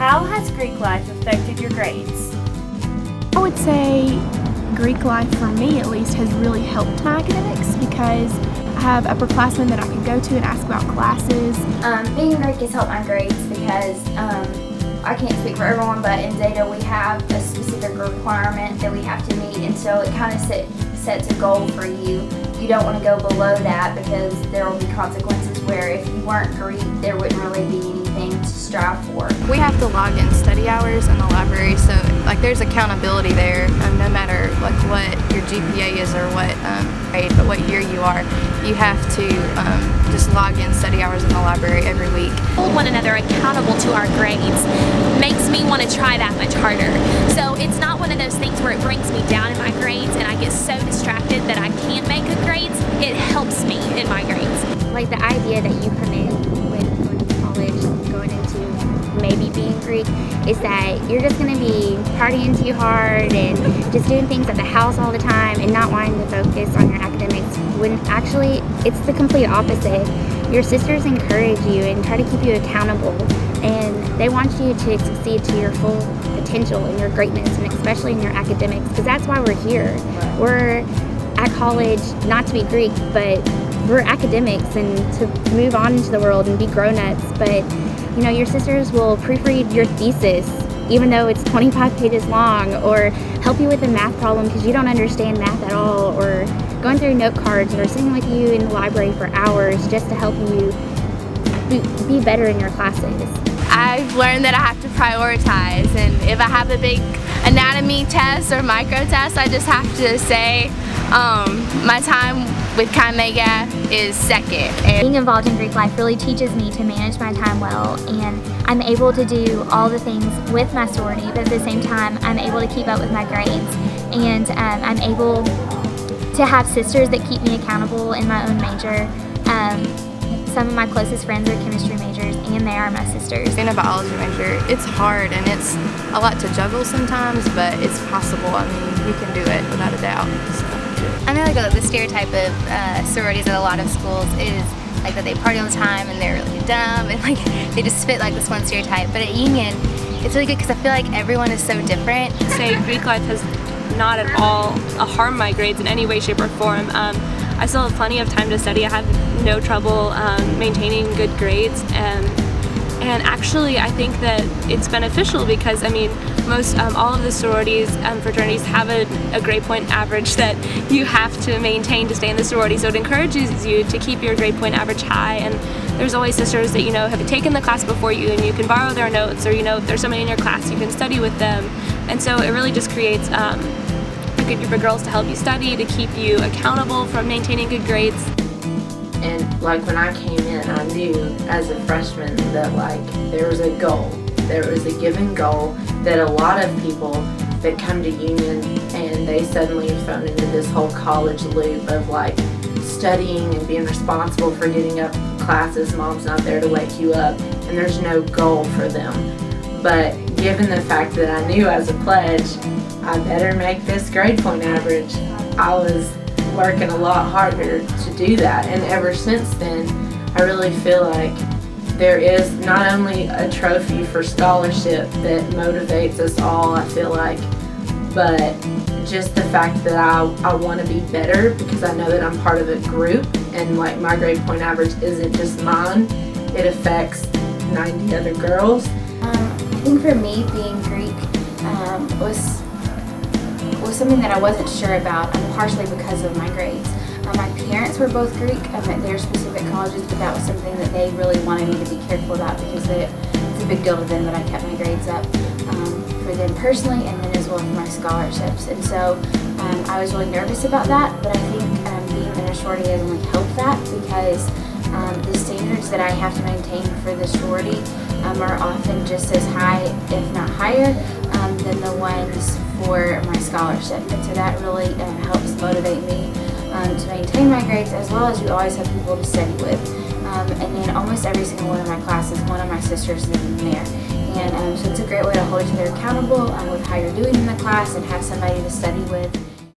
How has Greek life affected your grades? I would say Greek life, for me at least, has really helped my academics because I have upperclassmen that I can go to and ask about classes. Being Greek has helped my grades because I can't speak for everyone, but in Zeta we have a specific requirement that we have to meet, and so it kind of sets a goal for you. You don't want to go below that because there will be consequences where if you weren't Greek, there wouldn't really be anything to strive for. We have to log in study hours in the library, so like there's accountability there, no matter like what your GPA is or what grade, but what year you are, you have to just log in study hours in the library every week. Hold one another accountable to our grades makes me want to try that much harder. So it's not one of those things where it brings me down in my grades and I get so distracted that I can't make good grades. It helps me in my grades. Like the idea that you come in with college, going into maybe being Greek, is that you're just going to be partying too hard and just doing things at the house all the time and not wanting to focus on your academics, when actually it's the complete opposite. Your sisters encourage you and try to keep you accountable, and they want you to succeed to your full potential and your greatness, and especially in your academics, because that's why we're here. We're at college not to be Greek, but we're academics and to move on into the world and be grown-ups. But you know, your sisters will proofread your thesis even though it's 25 pages long, or help you with a math problem because you don't understand math at all, or going through note cards, or sitting with you in the library for hours just to help you be better in your classes. I've learned that I have to prioritize, and if I have a big anatomy test or micro test, I just have to say my time with Chi Mega is second. Being involved in Greek life really teaches me to manage my time well, and I'm able to do all the things with my sorority, but at the same time I'm able to keep up with my grades, and I'm able to have sisters that keep me accountable in my own major. Some of my closest friends are chemistry majors, and they are my sisters. In a biology major, it's hard and it's a lot to juggle sometimes, but it's possible. I mean, you can do it without a doubt. So. I mean, like the stereotype of sororities at a lot of schools is like that they party all the time and they're really dumb, and like they just fit like this one stereotype. But at Union, it's really good because I feel like everyone is so different. Say Greek life has not at all harmed my grades in any way, shape, or form. I still have plenty of time to study. I have no trouble maintaining good grades, and actually I think that it's beneficial because I mean all of the sororities and fraternities have a grade point average that you have to maintain to stay in the sorority, so it encourages you to keep your grade point average high. And there's always sisters that you know have taken the class before you, and you can borrow their notes, or you know if there's somebody in your class you can study with them, and so it really just creates a good group of girls to help you study, to keep you accountable for maintaining good grades. And like when I came in, I knew as a freshman that like there was a goal, there was a given goal that a lot of people that come to Union and they suddenly are thrown into this whole college loop of like studying and being responsible for getting up classes, mom's not there to wake you up, and there's no goal for them. But given the fact that I knew as a pledge I better make this grade point average, I was working a lot harder to do that, and ever since then I really feel like there is not only a trophy for scholarship that motivates us all, I feel like, but just the fact that I want to be better because I know that I'm part of a group, and like my grade point average isn't just mine, it affects 90 other girls. I think for me, being Greek was something that I wasn't sure about, partially because of my grades. My parents were both Greek at their specific colleges, but that was something that they really wanted me to be careful about because it's a big deal to them that I kept my grades up for them personally, and then as well for my scholarships. And so I was really nervous about that, but I think being in a sorority has only helped that because the standards that I have to maintain for the sorority are often just as high, if not higher, than the ones for my scholarship. And so that really helps motivate me to maintain my grades, as well as you always have people to study with. And in almost every single one of my classes, one of my sisters is in there. And so it's a great way to hold each other accountable with how you're doing in the class and have somebody to study with.